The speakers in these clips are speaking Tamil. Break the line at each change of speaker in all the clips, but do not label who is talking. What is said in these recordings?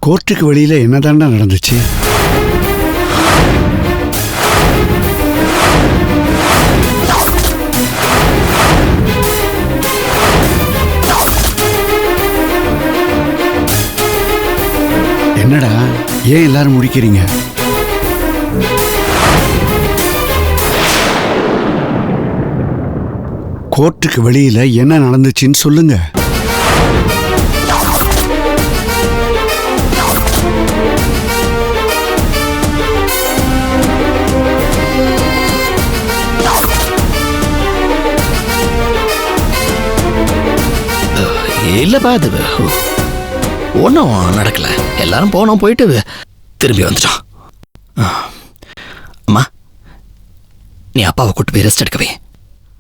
கோர்ட்டுக்கு வெளியில என்னதாண்டா நடந்துச்சு? என்னடா ஏன் எல்லாரும் முடிக்கிறீங்க? கோர்ட்டுக்கு வெளியில என்ன நடந்துச்சுன்னு சொல்லுங்க.
இல்லப்பா, அது ஒன்றும் நடக்கல. எல்லாரும் போனோம், போயிட்டு திரும்பி வந்துட்டோம். அம்மா, நீ அப்பாவை கூட்டு போய் ரெஸ்ட் எடுக்கவே.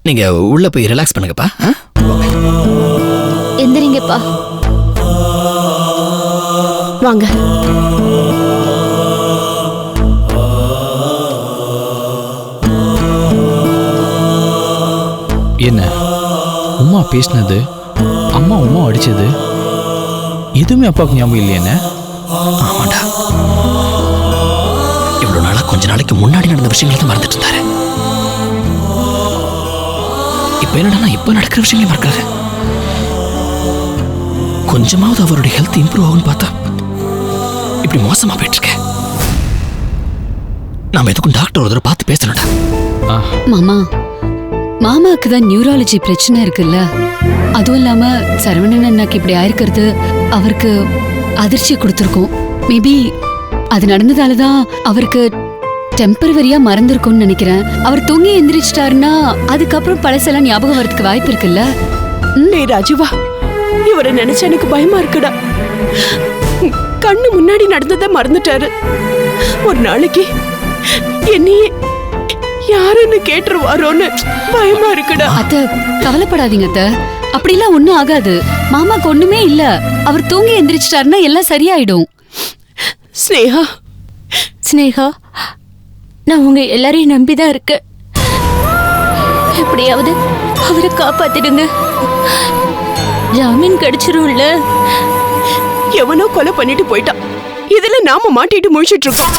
நீங்க உள்ள போய் ரிலாக்ஸ் பண்ணுங்கப்பா.
எந்திரிங்கப்பா, வாங்க.
என்ன உமா பேசினது, அம்மா உமா அடிச்சது எதுவுமே அப்பாவுக்கு ஞாபகம் இல்லையேண்ணே?
ஆமாண்டா, இவ்வளவு நாளா கொஞ்ச நாளைக்கு முன்னாடி நடந்த விஷயங்களை தான் மறந்துட்டு இருந்தாரு. இப்ப என்னடா இப்ப நடக்கிற விஷயங்களே மறக்கிறாரு. கொஞ்சமாவது அவருடைய ஹெல்த் இம்ப்ரூவ் ஆகும்னு பார்த்தா இப்படி மோசமா போயிட்டு இருக்க. நாம எதுக்கும் டாக்டர் ஒரு தடவை பார்த்து பேசணும்டா.
மாமா, மாமாவுக்கு தான் நியூராலஜி பிரச்சனை இருக்குல்ல. அதுவும் இல்லாம சரவணன் அண்ணாக்கு இப்படி ஆயிருக்கிறது அவருக்கு அதிர்ச்சியை கொடுத்துருக்கோம். மேபி அது நடந்ததாலதான் அவருக்கு டெம்பரவரியா மறந்துருக்கும்னு நினைக்கிறேன். அவர் தூங்கி எந்திரிச்சிட்டாருன்னா அதுக்கப்புறம் பழசெல்லாம் ஞாபகம் வரதுக்கு வாய்ப்பு இருக்குல்ல.
ராஜுவா, இவரை நினைச்ச எனக்கு பயமா இருக்குடா. கண்ணு முன்னாடி நடந்ததை மறந்துட்டாரு. ஒரு நாளைக்கு என்னையே யாருன்னு கேட்டுருவாரோன்னு பயமா இருக்குடா.
அத்தை கவலைப்படாதீங்க அத்தை, அப்படிலாம் ஒண்ணும் ஆகாது. மாமாக்கு ஒண்ணுமே இல்ல. அவர் தூங்கி எந்திரிச்சிட்டாருன்னா எல்லாம் சரியாயிடும்.
ஸ்னேகா,
ஸ்னேகா, நான் உங்க எல்லாரையும் நம்பிதான் இருக்கேன். எப்படியாவது அவரை காப்பாத்திடுங்க. ஜாமீன் கிடைச்சிரும்ல.
எவனோ கொலை பண்ணிட்டு போயிட்டான். இதுல நாம மாட்டிட்டு முழிச்சிட்டு இருக்கோம்.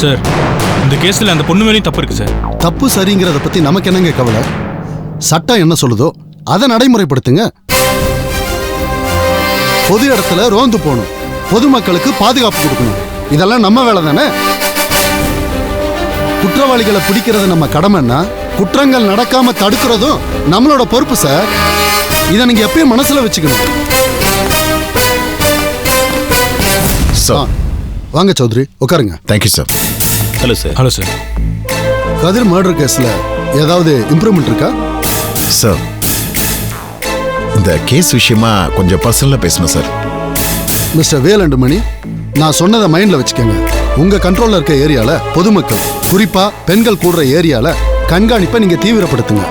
சார், இந்த கேஸ்ல அந்த பொண்ணு மேலேயும் தப்பு இருக்கு சார்.
தப்பு சரிங்கிறத பத்தி நமக்கு என்னங்க கவலை? சட்டம் என்ன சொல்லுதோ அதை நடைமுறைப்படுத்துங்க. பொது இடத்துல ரோந்து போகணும், பொதுமக்களுக்கு பாதுகாப்பு கொடுக்கணும். இதெல்லாம் நம்ம வேலை தானே. குற்றவாளிகளை பிடிக்கிறது நம்ம கடமைன்னா குற்றங்கள் நடக்காம தடுக்கிறதும் நம்மளோட பொறுப்பு சார். இதை நீங்க எப்பயும் மனசுல வச்சுக்கணும். வாங்க சௌத்ரி, உட்காருங்க.
Thank you sir.
Hello sir. Hello sir.
Kathir murder கேஸ்ல ஏதாவது இம்ப்ரூவ்மெண்ட் இருக்கா?
சார், இந்த கேஸ் விஷயமா கொஞ்சம் பர்சனலா பேசணும் sir.
Mister Vel and money, நான் சொன்னதை மைண்ட்ல வச்சுக்கோங்க. உங்க கண்ட்ரோல்ல இருக்க ஏரியால பொதுமக்கள், குறிப்பா பெண்கள் கூடுற ஏரியால கண்காணிப்பை நீங்க தீவிரப்படுத்துங்க.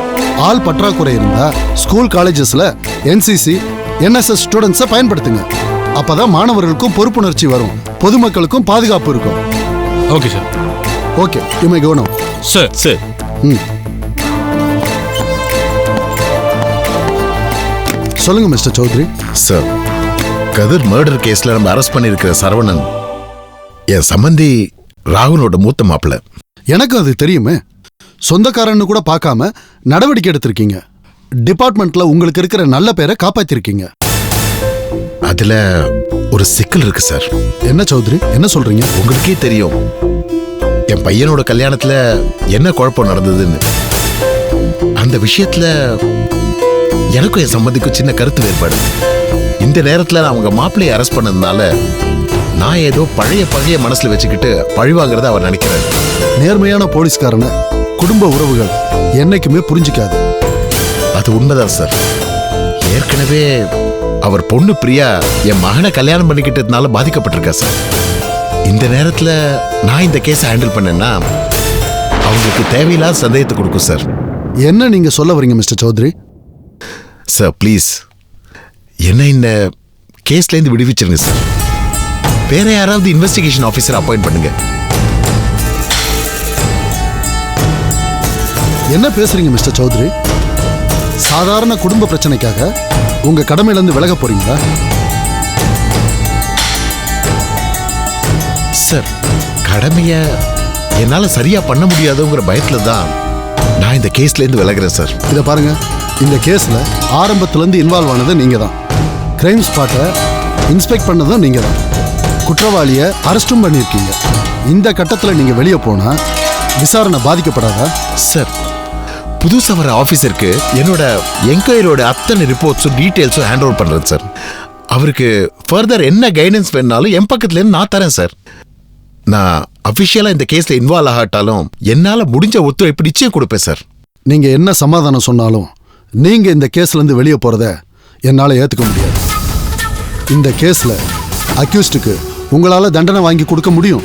ஆள் பற்றாக்குறை இருந்தா ஸ்கூல் காலேஜஸ்ல என்சிசி என்எஸ்எஸ் ஸ்டூடெண்ட்ஸை பயன்படுத்துங்க. அப்பதான் மாணவர்களுக்கும் பொறுப்புணர்ச்சி வரும், பொதுமக்களுக்கும் பாதுகாப்பு இருக்கும்.
Okay sir.
Okay, you may go now.
Sir. Sir.
சொல்லுங்க mister Chaudhary.
Sir, Kathir murder கேஸ்ல நம்ம அரெஸ்ட் பண்ணிருக்கிற சரவணன் என் சம்பந்தி ராகுலோட மூத்த மாப்பிள்ள.
எனக்கு அது தெரியுமே. சொந்தக்காரன்னு கூட பார்க்காம நடவடிக்கை எடுத்திருக்கீங்க. டிபார்ட்மெண்ட்ல உங்களுக்கு இருக்கிற நல்ல பேரை காப்பாத்திருக்கீங்க.
அதுல ஒரு சிக்கல் இருக்கு சார்.
என்ன சௌத்ரி, என்ன சொல்றீங்க?
உங்களுக்கே தெரியும் என் பையனோட கல்யாணத்துல என்ன குழப்பம் நடந்ததுன்னு. அந்த விஷயத்துல எனக்கும் என் சம்பந்திக்கும் சின்ன கருத்து வேறுபாடு. இந்த நேரத்துல அவங்க மாப்பிள்ளையை அரெஸ்ட் பண்ணதுனால நான் ஏதோ பழைய மனசுல வச்சுக்கிட்டு பழிவாங்கிறத அவர் நினைக்கிறாரு.
நேர்மையான போலீஸ்காரனை குடும்ப உறவுகள் என்னைக்குமே புரிஞ்சிக்காது.
அது உண்மைதான் சார். ஏற்கனவே அவர் பொண்ணு பிரியா என் மகனை கல்யாணம் பண்ணிக்கிட்டதுனால பாதிக்கப்பட்டிருக்கா சார். இந்த நேரத்துல நான் இந்த கேஸை ஹேண்டில் பண்ணேன்னா அவங்களுக்கு தேவையில்லாத சந்தேகத்தை கொடுக்கும் சார்.
என்ன நீங்க சொல்ல வரீங்க மிஸ்டர் சௌத்ரி?
சார் ப்ளீஸ் என்ன இந்த கேஸ்லேருந்து விடுவிச்சிருங்க சார். வேற யாராவது இன்வெஸ்டிகேஷன் ஆஃபீஸர் அப்பாயிண்ட் பண்ணுங்க.
என்ன பேசுறீங்க மிஸ்டர் சௌத்ரி? சாதாரண குடும்ப பிரச்சனைக்காக உங்க கடமையிலிருந்து விலக போறீங்களா?
சார் கடமைய என்னால சரியா பண்ண முடியாதுங்கிற பயத்துல தான் நான் இந்த கேஸ்ல இருந்து விலகிறேன் சார்.
இதை பாருங்க, இந்த கேஸ்ல ஆரம்பத்துல இருந்து இன்வால்வ் ஆனது நீங்க தான். கிரைம் ஸ்பாட்டை இன்ஸ்பெக்ட் பண்ணதும் நீங்க தான். குற்றவாளியை அரெஸ்டும் பண்ணியிருக்கீங்க. இந்த கட்டத்தில் நீங்க வெளியே போனா விசாரணை பாதிக்கப்படாதா?
சார் புதுசா வர ஆஃபீஸருக்கு என்னோட என்கொயரியோட அத்தனை ரிப்போர்ட்ஸும் டீட்டெயில்ஸும் ஹேண்ட் ஓவர் பண்றேன் சார். அவருக்கு ஃபர்தர் என்ன கைடன்ஸ் வேணாலும் என் பக்கத்துல இருந்து நான் தரேன் சார். நான் அபிஷியலா இந்த கேஸ்ல இன்வால்வ் ஆகாட்டாலும் என்னால முடிஞ்ச ஒத்துழைப்பு நிச்சயம் கொடுப்பேன் சார்.
நீங்க என்ன சமாதானம் சொன்னாலும் நீங்க இந்த கேஸ்ல இருந்து வெளியே போறத என்னால ஏத்துக்க முடியாது. இந்த கேஸ்ல அக்யூஸ்டுக்கு உங்களால தண்டனை வாங்கி கொடுக்க முடியும்.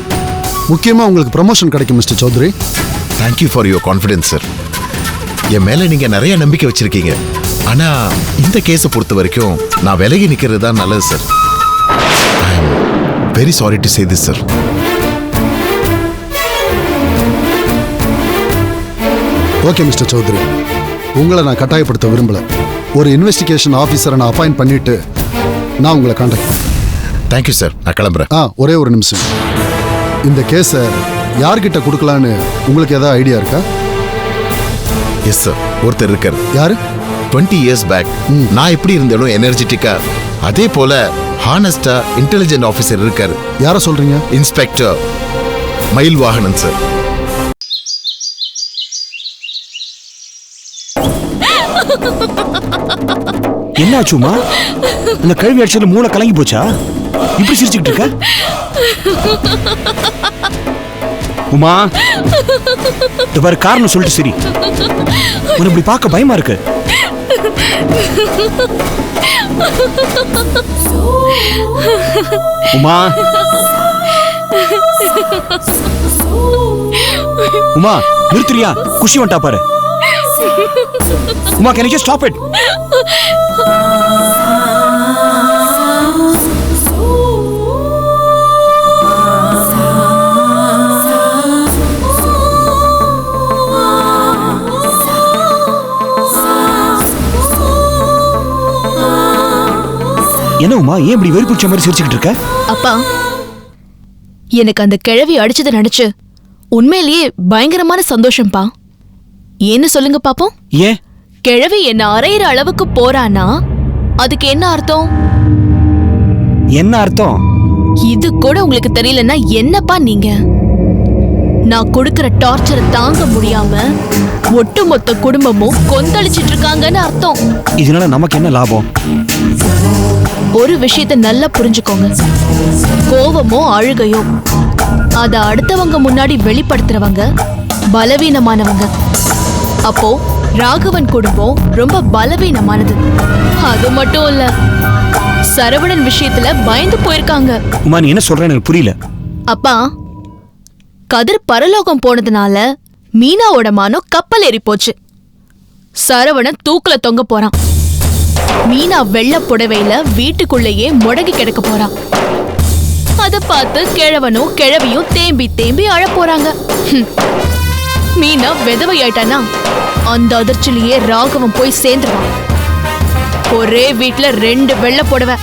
முக்கியமா உங்களுக்கு ப்ரமோஷன் கிடைக்கும் mister Chaudhary.
Thank you for your confidence sir. என் மேல நீங்க நிறைய நம்பிக்கை வச்சிருக்கீங்க. ஆனா இந்த கேஸை பொறுத்த வரைக்கும் நான் விலகி நிக்கிறது தான் நல்லது sir. I am very sorry to say this sir.
Okay mister Chaudhary, உங்களை நான் கட்டாயப்படுத்த விரும்பல. ஒரு இன்வெஸ்டிகேஷன் ஆஃபீஸரை நான் அப்பாயிண்ட் பண்ணிட்டு நான் உங்களை காண்டாக்ட் பண்ணேன்.
Thank you sir. நான் கிளம்புறேன்.
ஒரே ஒரு நிமிஷம். இந்த கேஸை யார்கிட்ட கொடுக்கலான்னு உங்களுக்கு ஏதாவது ஐடியா இருக்கா?
எஸ் சார், ஒருத்தர் இருக்கார்.
யாரு?
20 years பேக் நான் எப்படி இருந்தேனோ எனர்ஜெட்டிக்கா அதே போல ஹானஸ்டா இன்டெலிஜென்ட் ஆஃபீஸர் இருக்காரு.
யார சொல்றீங்க?
இன்ஸ்பெக்டர் மயில் வாகனன் சார்.
என்ன ஆச்சுமா? அந்த கழுவி அடிச்சதுல மூளை கலங்கி போச்சா? இப்படி சிரிச்சுக்கிட்டு இருக்க? உமா, இந்த பாரு காரணம் சொல்லிட்டு சரி. உன்னை இப்படி பார்க்க பயமா இருக்கு. உமா, உமா நிறுத்துறியா? குஷி வந்துட்டா பாரு. Uma, can you just stop it? என்ன உமா, ஏன் இப்படி வெறி பிடிச்ச மாதிரி சிரிச்சுக்கிட்டு இருக்க?
அப்பா, எனக்கு அந்த கிழவி அடிச்சதை நினைச்சு உண்மையிலேயே பயங்கரமான சந்தோஷம்பா. ஏன்னு சொல்லுங்க பாப்போம்.
ஏன்?
கிழவி என்ன அறையிற அளவுக்கு போறானா அதுக்கு என்ன அர்த்தம்?
என்ன அர்த்தம்?
இது கூட உங்களுக்கு தெரியலன்னா என்னப்பா நீங்க? நான் கொடுக்கிற டார்ச்சரை தாங்க முடியாம ஒட்டுமொத்த குடும்பமும் கொந்தளிச்சிட்டு இருக்காங்கன்னு அர்த்தம்.
இதனால நமக்கு என்ன லாபம்?
ஒரு விஷயத்தை நல்லா புரிஞ்சுக்கோங்க. கோவமோ அழுகையோ அத அடுத்தவங்க முன்னாடி வெளிப்படுத்துறவங்க பலவீனமானவங்க. அப்போ ராகவன் குடும்பம் ரொம்ப பலவீனமானது. அது மட்டும் இல்ல, சரவணன் விஷயத்துல பயந்து போயிருக்காங்க.
உமா, நீ என்ன சொல்ற எனக்கு புரியல.
அப்பா, கதிர் பரலோகம் போனதுனால மீனாவோட மானம் கப்பல் ஏறி போச்சு. சரவணன் தூக்குல தொங்க போறான். மீனா வெள்ள புடவையில வீட்டுக்குள்ளேயே முடங்கி கிடக்க போறான். அத பார்த்து கிழவனும் கிழவியும் தேம்பி தேம்பி அழ போறாங்க. மீனா விதவையாயிட்டானா அந்த அதிர்ச்சிலேயே ராகவன் போய் சேர்ந்துருவான். ஒரே வீட்டுல 2 வெள்ள புடவை.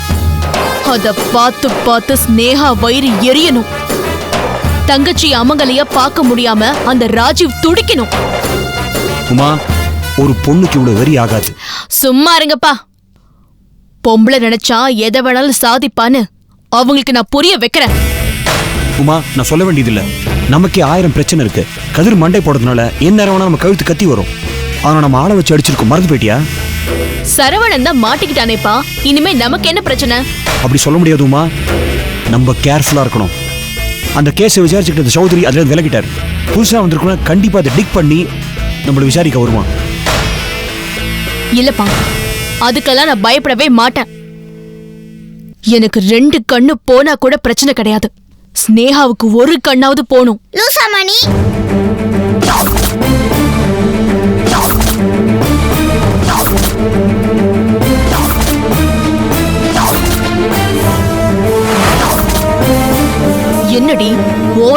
அத பார்த்து பார்த்து ஸ்னேகா வயிறு எரியணும். தங்கச்சி அமங்கலைய பார்க்க முடியாம அந்த ராஜீவ் துடிக்கணும்.
உமா, ஒரு பொண்ணுக்கு இவ்வளவு வெறி ஆகாது.
சும்மா இருங்கப்பா. பொம்பளை நினைச்சா எதை வேணாலும் சாதிப்பான்னு அவங்களுக்கு நான் புரிய வைக்கிறேன்.
உமா, நான் சொல்ல வேண்டியதில்ல. நமக்கே 1000 பிரச்சனை இருக்கு. கதிர் மண்டை போடுறதுனால என்ன நேரம் வேணா நம்ம கழுத்து கத்தி வரும். ஆனா நம்ம ஆளை வச்சு அடிச்சிருக்கோம். மறந்து போயிட்டியா?
சரவணன் தான் மாட்டிக்கிட்டானேப்பா. இனிமே நமக்கு என்ன பிரச்சனை?
அப்படி சொல்ல முடியாது உமா. நம்ம கேர்ஃபுல்லா இருக்கணும். அந்த கேஸை விசாரிச்சுக்கிட்ட சௌத்ரி அதுல விலகிட்டார். புதுசா வந்திருக்கணும். கண்டிப்பா அதை டிக் பண்ணி நம்மள விசாரிக்க வருவான்.
இல்லப்பா, அதுக்கெல்லாம் நான் பயப்படவே மாட்டேன். எனக்கு 2 கண்ணு போனா கூட பிரச்சனை கிடையாது. ஸ்னேகாவுக்கு 1 கண்ணாவது போணும்.
லூசா மணி.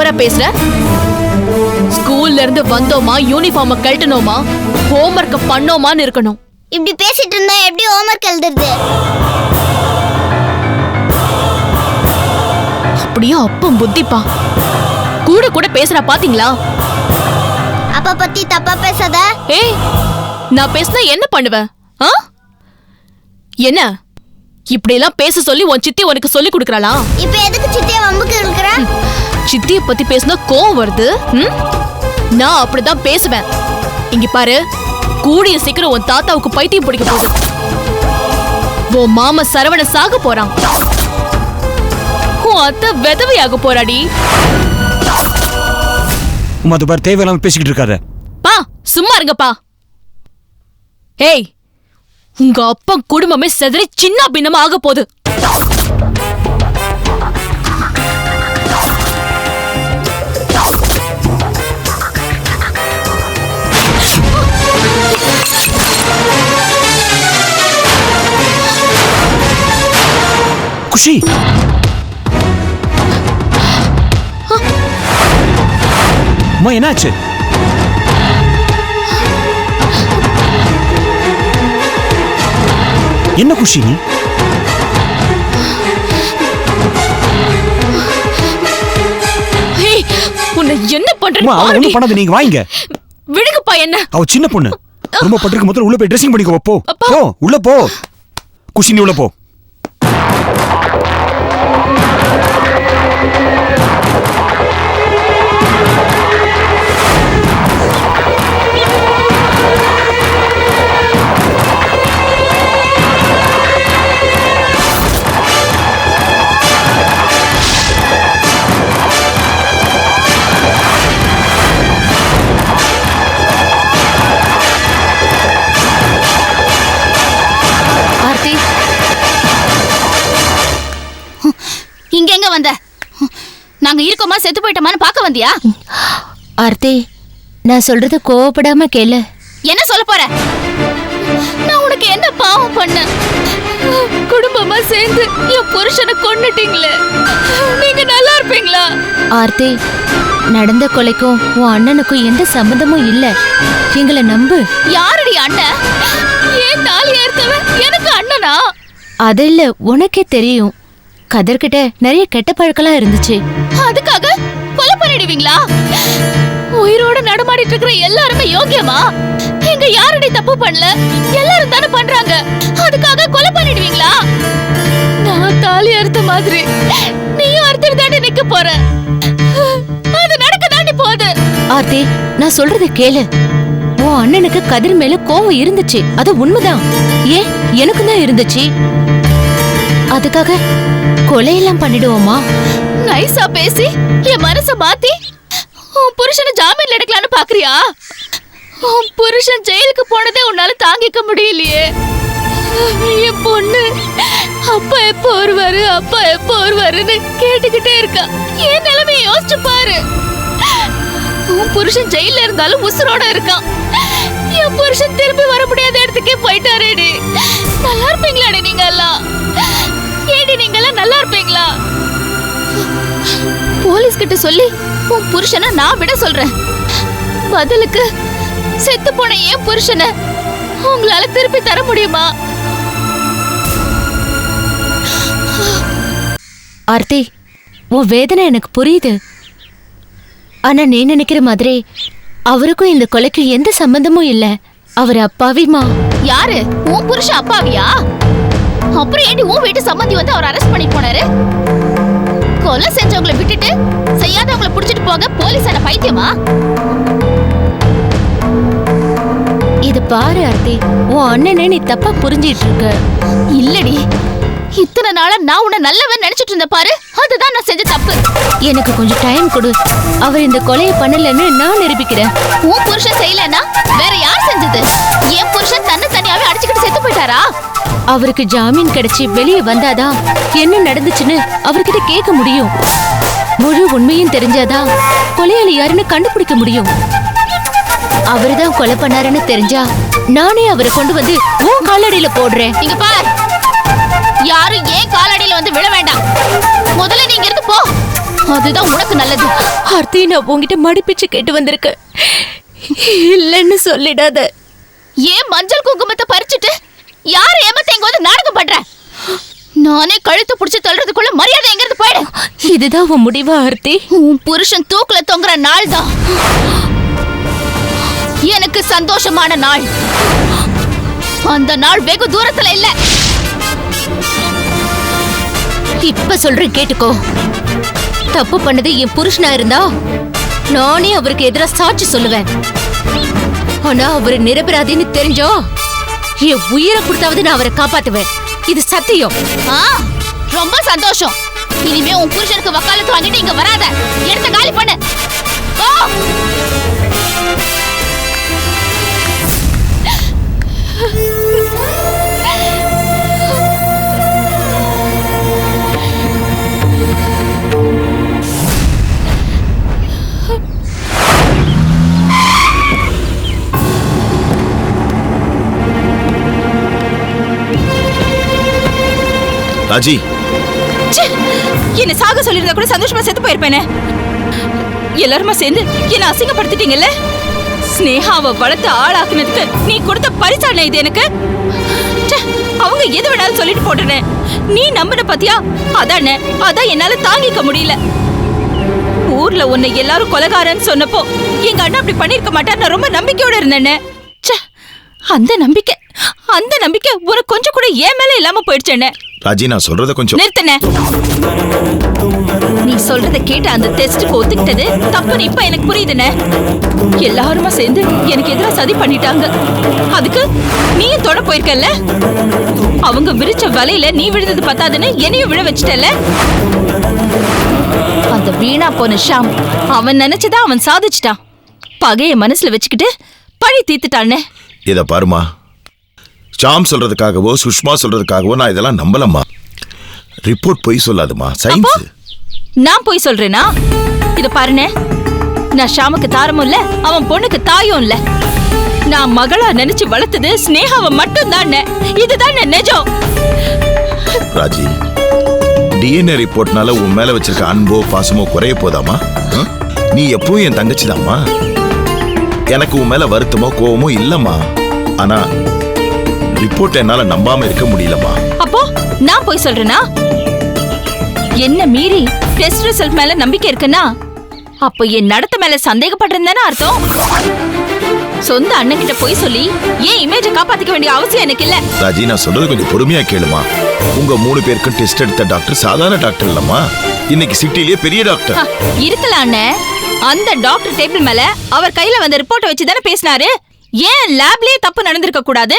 ஓவரா பேசுற? ஸ்கூல்ல இருந்து வந்தோமா, யூனிஃபார்ம கழட்டணுமா, ஹோம்வொர்க் பண்ணோமான்னு இருக்கணும்.
இப்படி பேசிட்டு இருந்தா எப்படி ஹோம்வொர்க் எழுதுறது?
அப்படியே அப்பம் புத்திப்பா. கூட கூட பேசுறா பாத்தீங்களா?
அப்பா பத்தி தப்பா பேசாத.
ஏய், நான் பேசினா என்ன பண்ணுவ? என்ன இப்படி எல்லாம் பேச சொல்லி உன் சித்தி உனக்கு சொல்லி கொடுக்கறாளா?
இப்போ எதுக்கு சித்திய வம்புக்கு இழுக்கற?
சித்திய பத்தி பேசினா கோவம் வருது. நான் அப்படிதான் பேசுவேன். இங்க பாரு, கூடிய சீக்கிரம் உன் தாத்தாவுக்கு பைத்தியம் பிடிக்க போகுது. உன் மாமா சரவண சாக போறான். உன் அத்தை விதவையாக போறாடி.
உமா அது பார், தேவையில்லாம பேசிக்கிட்டு இருக்காத.
பா சும்மா இருங்கப்பா. ஏய், உங்க அப்பா குடும்பமே செதறி சின்ன பின்னமா ஆக போகுது.
குஷி, அம்மா என்னாச்சு? என்ன குஷி நீ?
உன்னை என்ன பண்றேன்னு
அவ
பாருடி.
ஒண்ணும் பண்ணாத, நீங்க வாங்க.
விடுங்கப்பா என்ன.
அவ சின்ன பொண்ணு, ரொம்ப பட்டிருக்கு. முதல்ல உள்ள போய் ட்ரெஸ்ஸிங் பண்ணிக்கோ. போ போ, உள்ள போ. குஷி நீ உள்ள போ.
இங்க எங்க வந்த? நாங்க இருக்கோமா செத்து போயிட்டோமான்னு பார்க்க வந்தியா?
ஆர்த்தி, நான் சொல்றது கோவப்படாம கேளு.
என்ன சொல்ல போற? நான் உனக்கு என்ன பாவம் பண்ண? குடும்பமா சேர்ந்து என் புருஷனை கொன்னுட்டீங்களே. நீங்க நல்லா இருப்பீங்களா?
ஆர்த்தி, நடந்த கொலைக்கும் உன் அண்ணனுக்கும் எந்த சம்பந்தமும் இல்ல. எங்களை நம்பு.
யாரடி அண்ணன்? ஏன் தாலி ஏற்கவன் எனக்கு அண்ணனா?
அது இல்ல, உனக்கே தெரியும். கதர்கிட்ட நிறைய கெட்ட பழக்கலாம் இருந்துச்சு.
அதுக்காக கொலை பண்ணிடுவீங்களா? உயிரோட நடமாடிட்டு இருக்கிற எல்லாருமே யோகியமா? இங்க யாரடி தப்பு பண்ணல? எல்லாரும் தானே பண்றாங்க. அதுக்காக கொலை பண்ணிடுவீங்களா? நான் தாலி அறுத்த மாதிரி நீயும் அறுத்துட்டு தாண்டி நிக்க போற. அது நடக்க தாண்டி போகுது.
ஆர்த்தி, நான் சொல்றத கேளு. உன் அண்ணனுக்கு கதிர் மேல கோவம் இருந்துச்சு, அது உண்மைதான். ஏன், எனக்கு தான் இருந்துச்சு. அதுக்காக கொலையெல்லாம் பண்ணிடுவோமா?
நைஸா பேசி என் மனச மாத்தி உன் புருஷனை ஜாமீன்ல எடுக்கலான்னு பாக்குறியா? உன் புருஷன் ஜெயிலுக்கு போனதே உன்னால தாங்கிக்க முடியலையே. என் பொண்ணு அப்பா எப்போ வருவாரு, அப்பா எப்போ வருவாருன்னு கேட்டுக்கிட்டே இருக்கா. என் நிலைமையை யோசிச்சு பாரு. உன் புருஷன் ஜெயில இருந்தாலும் உசுரோட இருக்கான். என் புருஷன் திரும்பி வர முடியாத இடத்துக்கே போயிட்டாரேடி. நல்லா இருப்பீங்களாடி நீங்க எல்லாம்? ஏடி நீங்க எல்லாம் நல்லா இருப்பீங்களா? போலீஸ் கிட்ட சொல்லி உன் புருஷனை நான் விட சொல்றேன். பதிலுக்கு செத்து போன என் புருஷனை உங்களால திருப்பி தர முடியுமா?
ஆர்த்தி, உன் வேதனை எனக்கு புரியுது. ஆனா நீ நினைக்கிற மாதிரி அவருக்கும் இந்த கொலைக்கு எந்த சம்பந்தமும் இல்ல. அவர் அப்பாவிமா.
யாரு? உன் புருஷன் அப்பாவியா? அப்புறம் ஏண்டி உன் வீட்டு சம்பந்தி வந்து அவர் அரெஸ்ட் பண்ணி போனாரு? கொலை செஞ்சவங்களை விட்டுட்டு செய்யாதவங்களை புடிச்சிட்டு போக போலீஸ் என்ன பைத்தியமா?
இது பாரு ஆர்த்தி, உன் அண்ணனை நீ தப்பா புரிஞ்சிட்டு இருக்க.
இல்லடி, இத்தனை நாளா நான் உன்னை நல்லவன் நினைச்சிட்டு இருந்த பாரு, அதுதான் நான் செஞ்ச தப்பு.
எனக்கு கொஞ்சம் டைம் கொடு. அவர் இந்த கொலையை பண்ணலன்னு நான் நிரூபிக்கிறேன்.
உன் புருஷன் செய்யலன்னா வேற யார் செஞ்சது? என் புருஷன் தன்னை தனியாவே அடிச்சுக்கிட்டு செத்து போயிட்டாரா?
அவருக்கு ஜாமீன் கிடைச்சி வெளியே வந்தாதான் என்ன நடந்துச்சுன்னு அவர்கிட்ட கேட்க முடியும். முழு உண்மையும் தெரிஞ்சாதான் கொலையாளி யாருன்னு கண்டுபிடிக்க முடியும். அவருதான் கொலை பண்ணாருன்னு தெரிஞ்சா நானே அவரை கொண்டு வந்து உன் காலடியில போடுறேன்.
இங்க பார், யாரும் ஏன் காலடியில வந்து விழ வேண்டாம். முதல்ல நீங்க இருந்து போ. அதுதான் உனக்கு நல்லது.
ஆர்த்தி, நான் உங்ககிட்ட மடிப்பிச்சு கேட்டு வந்திருக்கேன், இல்லைன்னு சொல்லிடாத.
ஏன் மஞ்சள் குங்குமத்தை பறிச்சுட்டு யார் ஏமாத்த எங்க வந்து நாடகம் பண்ற? நானே கழுத்து புடிச்சு தள்ளுறதுக்குள்ள மரியாதை எங்கிருந்து போயிடு.
இதுதான் உன் முடிவா ஆர்த்தி?
உன் புருஷன் தூக்குல தொங்குற நாள் தான் எனக்கு சந்தோஷமான நாள். அந்த நாள் வெகு தூரத்துல இல்ல.
இப்ப சொல்றேன் கேட்டுக்கோ. தப்பு பண்ணது என் புருஷனா இருந்தா நானே அவருக்கு எதிராக சாட்சி சொல்லுவேன். ஆனா அவரு நிரபராதின்னு தெரிஞ்சோ என் உயிரை கொடுத்தாவது நான் அவரை காப்பாத்துவேன். இது சத்தியம்.
ரொம்ப சந்தோஷம். இனிமே உன் புருஷனுக்கு வக்காலத்து வாங்கிட்டு இங்க வராத. எடுத்த காலி பண்ணு.
ராஜி,
என்ன சாக சொல்லிருந்தா கூட சந்தோஷமா செத்து போயிருப்பேனே. எல்லாருமா சேர்ந்து என்ன அசிங்கப்படுத்திட்டீங்கல்ல. ஸ்னேகாவை வளர்த்து ஆளாக்குனதுக்கு நீ கொடுத்த பரிசான இது எனக்கு. அவங்க எது வேணாலும் சொல்லிட்டு போட்டனே, நீ நம்பின பாத்தியா? அதானே, அதான் என்னால தாங்கிக்க முடியல. ஊர்ல உன்னை எல்லாரும் கொலைகாரன்னு சொன்னப்போ எங்க அண்ணா அப்படி பண்ணிருக்க மாட்டார். நான் ரொம்ப நம்பிக்கையோட இருந்தேனே. அந்த நம்பிக்கை உனக்கு கொஞ்சம் கூட ஏன் மேல இல்லாம போயிடுச்சேனே.
ராஜி, நான் சொல்றத கொஞ்சம்
நிறுத்தனே. நீ சொல்றத கேட்டு அந்த டெஸ்டுக்கு ஒத்துக்கிட்டது தப்புன்னு இப்ப எனக்கு புரியுதுனே. எல்லாருமா சேர்ந்து எனக்கு எதிராக சதி பண்ணிட்டாங்க. அதுக்கு நீயும் தொட போயிருக்கல. அவங்க விரிச்ச வலையில நீ விழுந்தது பத்தாதுன்னு என்னையும் விழ வச்சிட்டல. அந்த வீணா போன ஷாம் அவன் நினைச்சதா அவன் சாதிச்சிட்டான். பகைய மனசுல வச்சுக்கிட்டு பழி தீர்த்துட்டானே.
இத பாருமா, ஷாம் சொல்றதுக்காகவோ சுஷ்மா சொல்றதுக்காகவோ நான் இதெல்லாம் நம்பலம்மா. ரிப்போர்ட் போய் சொல்லாதுமா, சயின்ஸ்.
நான் போய் சொல்றேனா? இத பாருனே, நான் ஷாமுக்கு தாரமும் இல்ல, அவன் பொண்ணுக்கு தாயும் இல்ல. நான் மகளா நினைச்சு வளர்த்தது ஸ்னேகாவை மட்டும் தான். இதுதான் நிஜம்.
ராஜி, டிஎன்ஏ ரிப்போர்ட்னால உன் மேல வச்சிருக்க அன்போ பாசமோ குறைய போதாமா? நீ எப்பவும் என் தங்கச்சிதாம்மா. எனக்கு உன் மேல வருத்தமோ கோவமோ இல்லம்மா. ஆனா ரிப்போர்ட் என்னால நம்பாம இருக்க முடியலம்மா.
அப்போ நான் போய் சொல்றேனா? என்ன மீறி டெஸ்ட் ரிசல்ட் மேல நம்பிக்கை இருக்குன்னா அப்போ என் நடத்த மேல சந்தேகப்படுறேன்னு அர்த்தம். சொந்த அண்ணன் கிட்ட போய் சொல்லி ஏன் இமேஜை காப்பாத்திக்க வேண்டிய அவசியம் எனக்கு இல்ல.
ராஜி, நான் சொல்றது கொஞ்சம் பொறுமையா கேளுமா. உங்க 3 பேருக்கும் டெஸ்ட் எடுத்த டாக்டர் சாதாரண டாக்டர் இல்லம்மா. இன்னைக்கு சிட்டிலேயே பெரிய டாக்டர்
இருக்கலாம். அந்த டாக்டர் டேபிள் மேல அவர் கையில வந்த ரிப்போர்ட்டை வச்சு தானே பேசினாரு. ஏன் லேப்லயே தப்பு நடந்திருக்க கூடாது?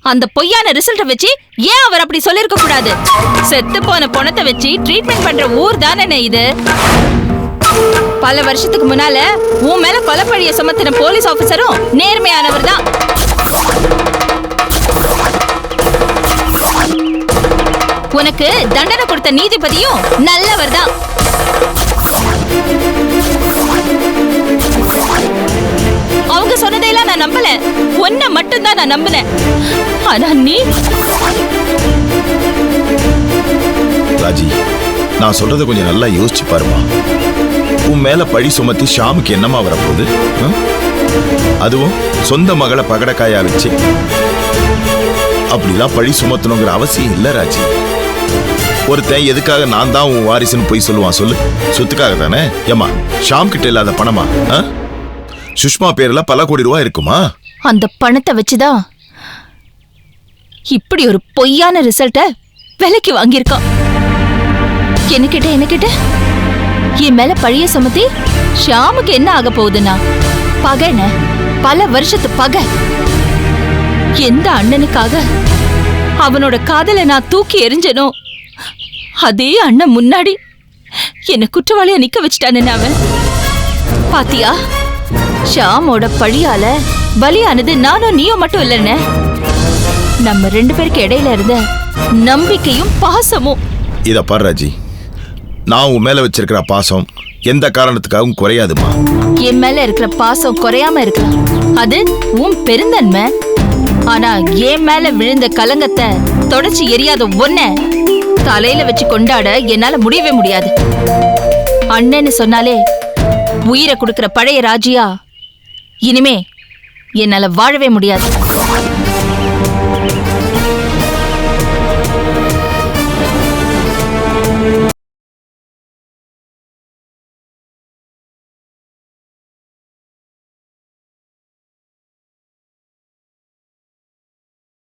அந்த பொய்யான ரிசல்ட்டை வச்சு ஏன் அவர் அப்படி சொல்லிருக்க கூடாது? செத்து போன பணத்தை வச்சு ட்ரீட்மெண்ட் பண்ற ஊர் தானே இது. பல வருஷத்துக்கு முன்னால உன் மேல கொலைப்பழிய சுமத்தின போலீஸ் ஆபீசரும் நேர்மையானவர் தான். உனக்கு தண்டனை கொடுத்த நீதிபதியும் நல்லவர் தான். அவங்க சொன்னதையெல்லாம் நான் நம்பல, ஒன்ன மட்டும் தான் நான் நம்பினேன். ஆனா நீ
ராஜி, நான் சொல்றத கொஞ்சம் நல்லா யோசிச்சு பாருமா. உன் மேல பழி சுமத்தி ஷாமுக்கு என்னமா வரப்போகுது? அதுவும் சொந்த மகளை பகடக்காயா வச்சு. அப்படிலாம் பழி சுமத்தணுங்கிற அவசியம் இல்ல ராஜி. ஒருத்தன் எதுக்காக நான் தான் உன் வாரிசுன்னு போய் சொல்லுவான் சொல்லு? சொத்துக்காக தானே. ஏமா, ஷாம் கிட்ட இல்லாத பணமா? சுஷ்மா பேர்ல பல கோடி ரூபாய் இருக்குமா?
அந்த பணத்தை வச்சுதான் இப்படி ஒரு பொய்யான ரிசல்ட்ட விலைக்கு வாங்கியிருக்கான். என்ன கேட்ட என் மேல பழிய சுமத்தி ஷாமுக்கு என்ன ஆக போகுதுன்னா பகைன, பல வருஷத்து பகை. எந்த அண்ணனுக்காக அவனோட காதலை நான் தூக்கி எறிஞ்சனோ அதே அண்ணன் முன்னாடி என்ன குற்றவாளியா நிக்க வச்சுட்டானே அவன். பாத்தியா, ஷாமோட பழியால பலியானது நானும் நீயும் மட்டும் இல்லைன்னு, நம்ம 2 பேருக்கு இடையில இருந்த நம்பிக்கையும் பாசமும்.
இத பாரு ராஜி, நான் உன் மேல வச்சிருக்கிற பாசம் எந்த காரணத்துக்காகவும் குறையாதுமா.
என் மேல இருக்கிற பாசம் குறையாம இருக்கலாம், அது உன் பெருந்தன்மை. ஆனா என் மேல விழுந்த கலங்கத்தை தொடச்சி எரியாத ஒன்ன தலையில வச்சு கொண்டாட என்னால முடியவே முடியாது. அண்ணன்னு சொன்னாலே உயிரை கொடுக்கிற பழைய ராஜியா இனிமே என்னால வாழவே முடியாது.